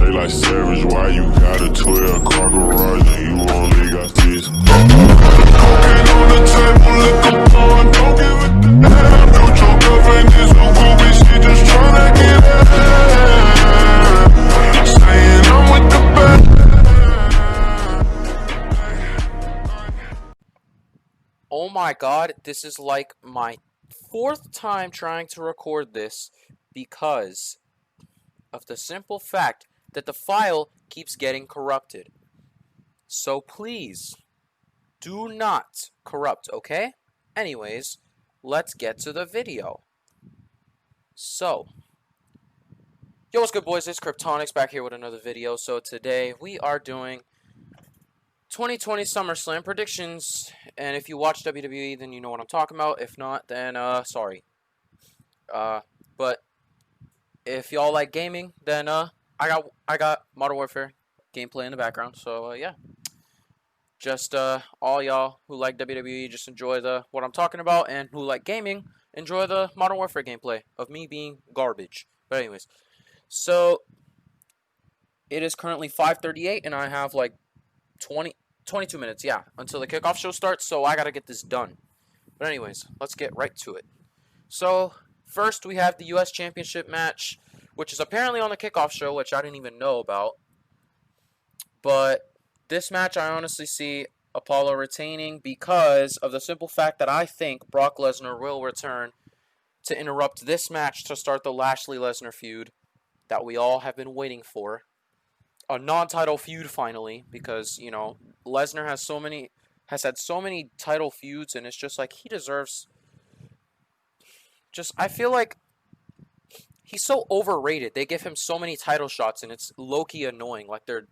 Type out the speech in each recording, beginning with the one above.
play like Savage. Why you got a 12-car garage and you only got this? Cocaine on the table, liquor pouring, don't give it the damn. Don't your girlfriend is a groupie, she just tryna get in. Saying I'm with the best. Oh my god, this is like my 4th time trying to record this because of the simple fact that the file keeps getting corrupted. So please, do not corrupt, okay? Anyways, let's get to the video. So, yo, what's good, boys? It's Kryptonics back here with another video. So today we are doing 2020 Summerslam Predictions, and if you watch WWE, then you know what I'm talking about. If not, then, sorry. But if y'all like gaming, then, I got Modern Warfare gameplay in the background, so, yeah. Just, all y'all who like WWE, just enjoy what I'm talking about, and who like gaming, enjoy the Modern Warfare gameplay of me being garbage. But anyways, so, it is currently 5:38, and I have, like, 22 minutes, yeah, until the kickoff show starts, so I gotta get this done. But anyways, let's get right to it. So, first we have the U.S. Championship match, which is apparently on the kickoff show, which I didn't even know about. But this match, I honestly see Apollo retaining because of the simple fact that I think Brock Lesnar will return to interrupt this match to start the Lashley-Lesnar feud that we all have been waiting for. A non-title feud finally, because, you know, Lesnar has had so many title feuds, and it's just like he deserves. I feel like he's so overrated. They give him so many title shots, and it's low-key annoying. Like they're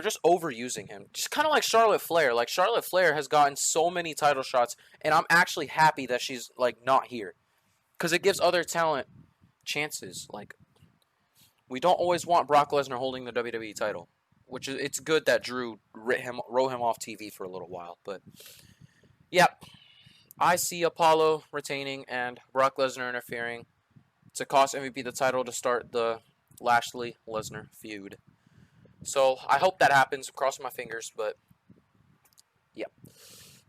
just overusing him. Just kind of like Charlotte Flair. Like Charlotte Flair has gotten so many title shots, and I'm actually happy that she's like not here, because it gives other talent chances. Like, we don't always want Brock Lesnar holding the WWE title, which is, it's good that Drew wrote him off TV for a little while. But, yep, I see Apollo retaining and Brock Lesnar interfering to cost MVP the title to start the Lashley-Lesnar feud. So, I hope that happens. I'm crossing my fingers, but, yep.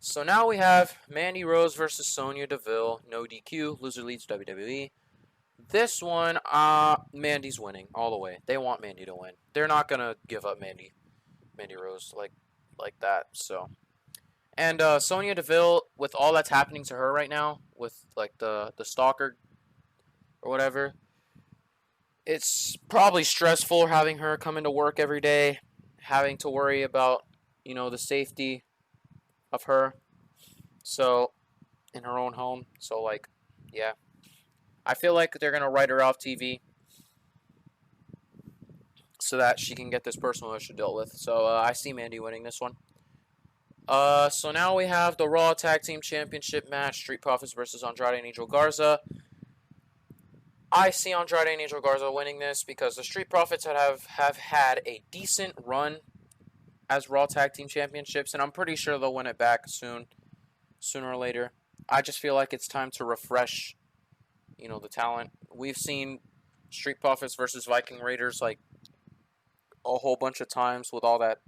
So, now we have Mandy Rose versus Sonya Deville. No DQ. Loser leads WWE. This one, Mandy's winning all the way. They want Mandy to win. They're not gonna give up Mandy Rose like that. So, and Sonya Deville, with all that's happening to her right now, with like the stalker or whatever, it's probably stressful having her come into work every day, having to worry about, you know, the safety of her. So, in her own home. So, like, yeah. I feel like they're going to write her off TV so that she can get this personal issue dealt with. So, I see Mandy winning this one. So now we have the Raw Tag Team Championship match. Street Profits versus Andrade and Angel Garza. I see Andrade and Angel Garza winning this because the Street Profits have had a decent run as Raw Tag Team Championships, and I'm pretty sure they'll win it back sooner or later. I just feel like it's time to refresh, you know, the talent. We've seen Street Profits versus Viking Raiders like a whole bunch of times with all that.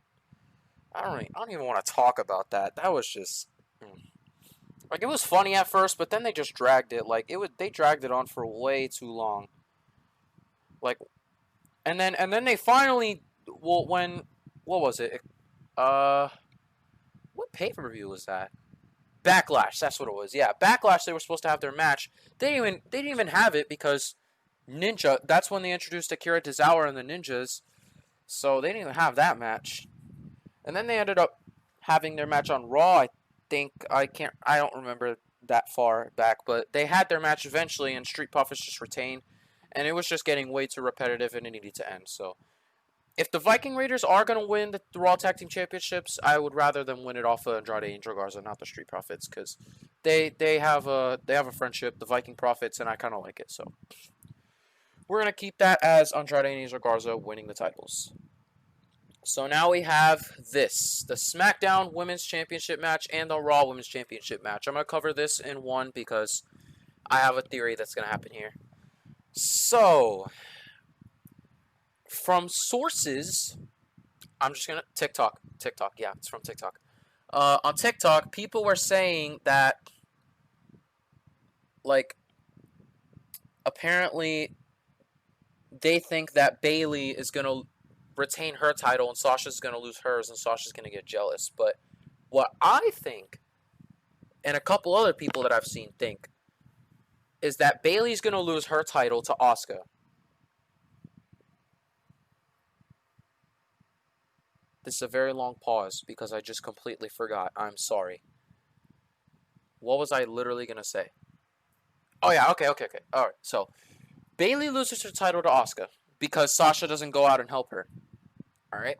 I don't even want to talk about that. That was just like, it was funny at first, but then they just dragged it. Like they dragged it on for way too long. Like, and then they finally, well, when, what was it? What pay-per-view was that? Backlash, that's what it was. Yeah, Backlash, they were supposed to have their match. They didn't even have it because Ninja, that's when they introduced Akira Tozawa and the Ninjas. So they didn't even have that match. And then they ended up having their match on Raw. I think I don't remember that far back, but they had their match eventually and Street Profits just retained, and it was just getting way too repetitive and it needed to end. So if the Viking Raiders are going to win the Raw Tag Team Championships, I would rather them win it off of Andrade Angel Garza, not the Street Profits, because they have a friendship, the Viking Profits, and I kind of like it. So we're going to keep that as Andrade and Angel Garza winning the titles. So now we have this, the SmackDown Women's Championship match and the Raw Women's Championship match. I'm going to cover this in one because I have a theory that's going to happen here. So from sources, I'm just gonna TikTok. Yeah, it's from TikTok. On TikTok, people were saying that, like, apparently they think that Bailey is gonna retain her title and Sasha's gonna lose hers, and Sasha's gonna get jealous. But what I think, and a couple other people that I've seen think, is that Bailey's gonna lose her title to Asuka. This is a very long pause because I just completely forgot. I'm sorry. What was I literally gonna say? Oh yeah, okay. Alright, so Bailey loses her title to Asuka because Sasha doesn't go out and help her. Alright?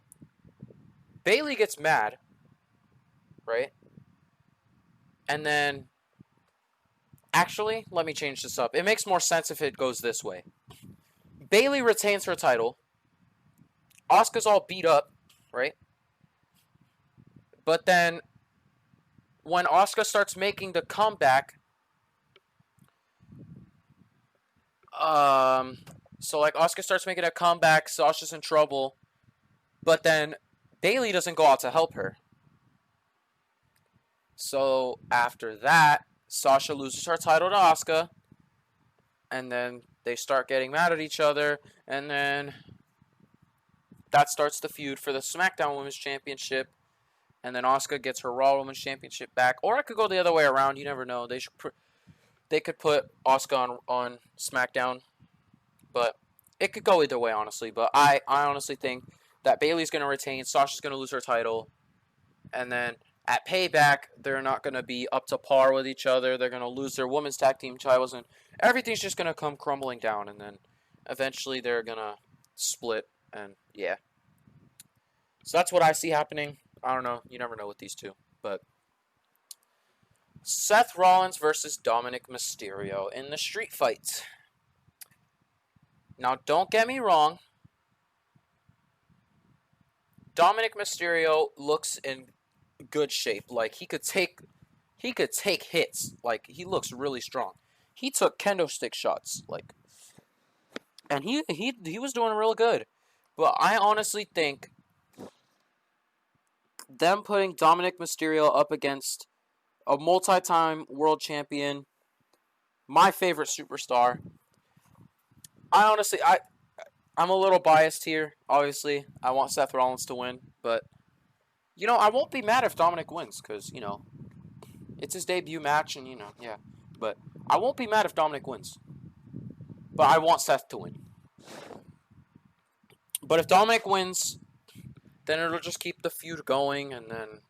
Bailey gets mad, right? And then, actually, let me change this up. It makes more sense if it goes this way. Bailey retains her title. Asuka's all beat up, right? But then, when Asuka starts making the comeback, so like Asuka starts making a comeback, Sasha's in trouble, but then Bailey doesn't go out to help her. So after that, Sasha loses her title to Asuka, and then they start getting mad at each other, and then that starts the feud for the SmackDown Women's Championship, and then Asuka gets her Raw Women's Championship back. Or it could go the other way around. You never know. They could put Asuka on SmackDown, but it could go either way, honestly. But I honestly think that Bailey's going to retain, Sasha's going to lose her title, and then at Payback, they're not going to be up to par with each other. They're going to lose their women's tag team titles, and everything's just going to come crumbling down, and then eventually they're going to split, and yeah. So that's what I see happening. I don't know. You never know with these two. But Seth Rollins versus Dominic Mysterio in the street fight. Now, don't get me wrong. Dominic Mysterio looks in good shape. Like, he could take hits. Like, he looks really strong. He took kendo stick shots. Like, and he was doing real good. But I honestly think them putting Dominic Mysterio up against a multi-time world champion, my favorite superstar. I'm a little biased here, obviously. I want Seth Rollins to win, but, I won't be mad if Dominic wins, because, it's his debut match, and, yeah. But I won't be mad if Dominic wins. But I want Seth to win. But if Dominic wins, then it'll just keep the feud going, and then,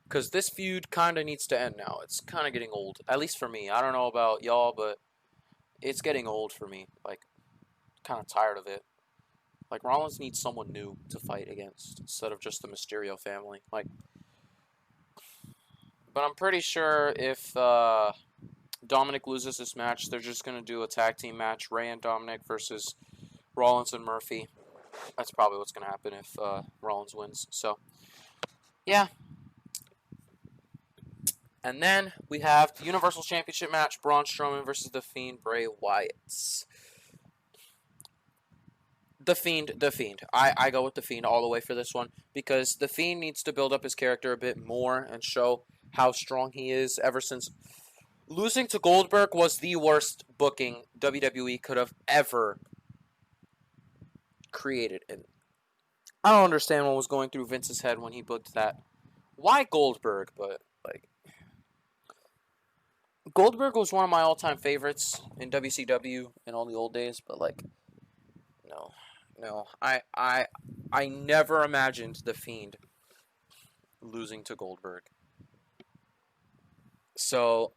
because this feud kind of needs to end now. It's kind of getting old, at least for me. I don't know about y'all, but it's getting old for me. Like, kind of tired of it. Like, Rollins needs someone new to fight against instead of just the Mysterio family. Like, but I'm pretty sure if Dominic loses this match, they're just going to do a tag team match. Rey and Dominic versus Rollins and Murphy. That's probably what's going to happen if Rollins wins. So, yeah. And then we have the Universal Championship match. Braun Strowman versus The Fiend, Bray Wyatt. The Fiend. I go with The Fiend all the way for this one because The Fiend needs to build up his character a bit more and show how strong he is. Ever since losing to Goldberg was the worst booking WWE could have ever created. And I don't understand what was going through Vince's head when he booked that. Why Goldberg? But, like, Goldberg was one of my all-time favorites in WCW in all the old days, but, like, no. I never imagined The Fiend losing to Goldberg. So,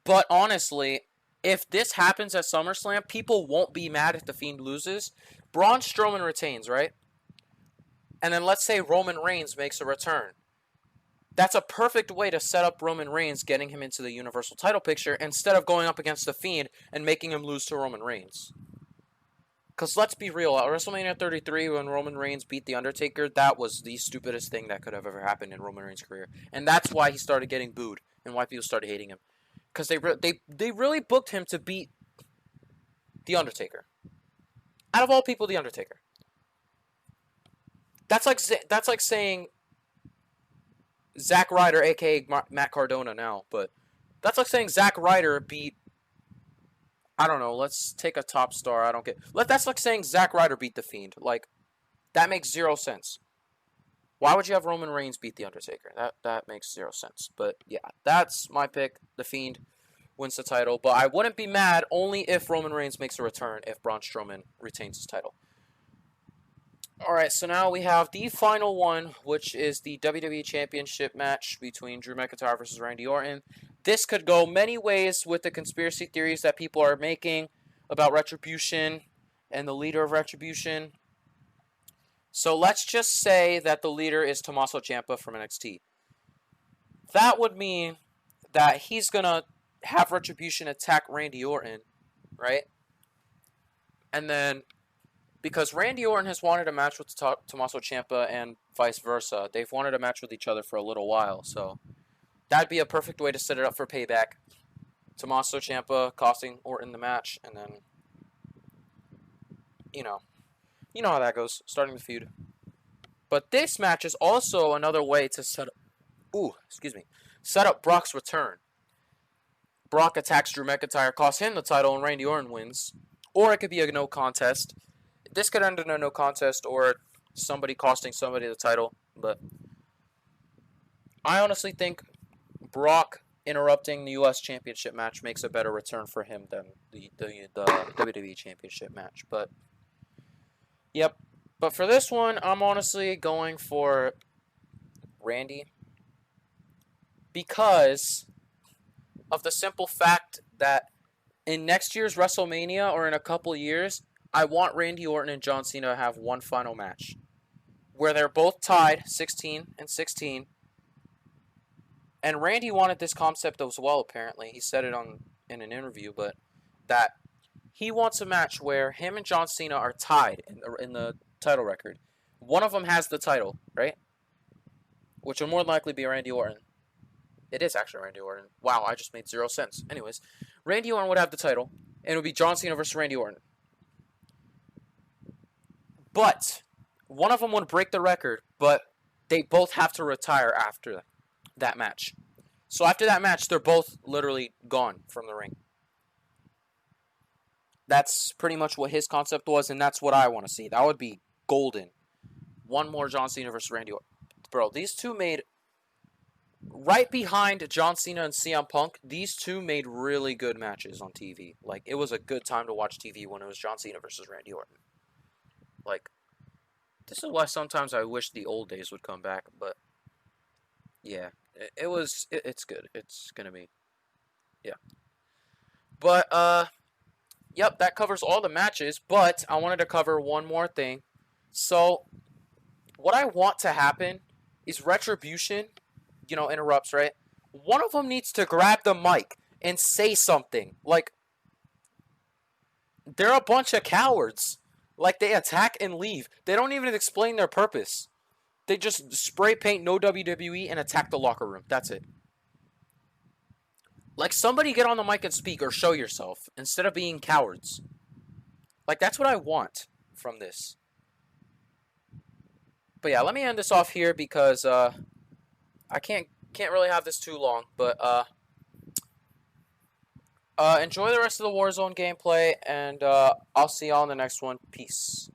but honestly, if this happens at SummerSlam, people won't be mad if The Fiend loses. Braun Strowman retains, right? And then let's say Roman Reigns makes a return. That's a perfect way to set up Roman Reigns, getting him into the Universal title picture, instead of going up against The Fiend and making him lose to Roman Reigns. Because let's be real, at WrestleMania 33, when Roman Reigns beat The Undertaker, that was the stupidest thing that could have ever happened in Roman Reigns' career. And that's why he started getting booed, and why people started hating him. Because they really booked him to beat The Undertaker. Out of all people, The Undertaker. That's like saying Zack Ryder, aka Matt Cardona now, but that's like saying Zack Ryder beat, I don't know, let's take a top star. I don't get. That's like saying Zack Ryder beat The Fiend. Like, that makes zero sense. Why would you have Roman Reigns beat The Undertaker? That makes zero sense. But yeah, that's my pick. The Fiend wins the title. But I wouldn't be mad only if Roman Reigns makes a return if Braun Strowman retains his title. Alright, so now we have the final one, which is the WWE Championship match between Drew McIntyre versus Randy Orton. This could go many ways with the conspiracy theories that people are making about Retribution and the leader of Retribution. So let's just say that the leader is Tommaso Ciampa from NXT. That would mean that he's going to have Retribution attack Randy Orton, right? And then, because Randy Orton has wanted a match with Tommaso Ciampa and vice versa, they've wanted a match with each other for a little while, so that'd be a perfect way to set it up for payback. Tommaso Ciampa costing Orton the match, and then, you know how that goes, starting the feud. But this match is also another way to set up Brock's return. Brock attacks Drew McIntyre, costs him the title, and Randy Orton wins. Or it could be a no contest. This could end in a no contest, or somebody costing somebody the title. But I honestly think Brock interrupting the U.S. Championship match makes a better return for him than the WWE Championship match. But yep. But for this one, I'm honestly going for Randy, because of the simple fact that in next year's WrestleMania, or in a couple years, I want Randy Orton and John Cena to have one final match where they're both tied 16-16. And Randy wanted this concept as well, apparently. He said it in an interview, but that he wants a match where him and John Cena are tied in the title record. One of them has the title, right? Which will more than likely be Randy Orton. It is actually Randy Orton. Wow, I just made zero sense. Anyways, Randy Orton would have the title, and it would be John Cena versus Randy Orton. But one of them would break the record, but they both have to retire after that match. So after that match, they're both literally gone from the ring. That's pretty much what his concept was, and that's what I want to see. That would be golden. One more John Cena versus Randy Orton. Bro, these two made, right behind John Cena and CM Punk, these two made really good matches on TV. Like, it was a good time to watch TV when it was John Cena versus Randy Orton. Like, this is why sometimes I wish the old days would come back, but yeah, it's good. It's gonna be, yeah. But, yep, that covers all the matches, but I wanted to cover one more thing. So, what I want to happen is Retribution, interrupts, right? One of them needs to grab the mic and say something. Like, they're a bunch of cowards. Like, they attack and leave. They don't even explain their purpose. They just spray paint no WWE and attack the locker room. That's it. Like, somebody get on the mic and speak or show yourself instead of being cowards. Like, that's what I want from this. But yeah, let me end this off here because I can't really have this too long. But enjoy the rest of the Warzone gameplay, and I'll see y'all in the next one. Peace.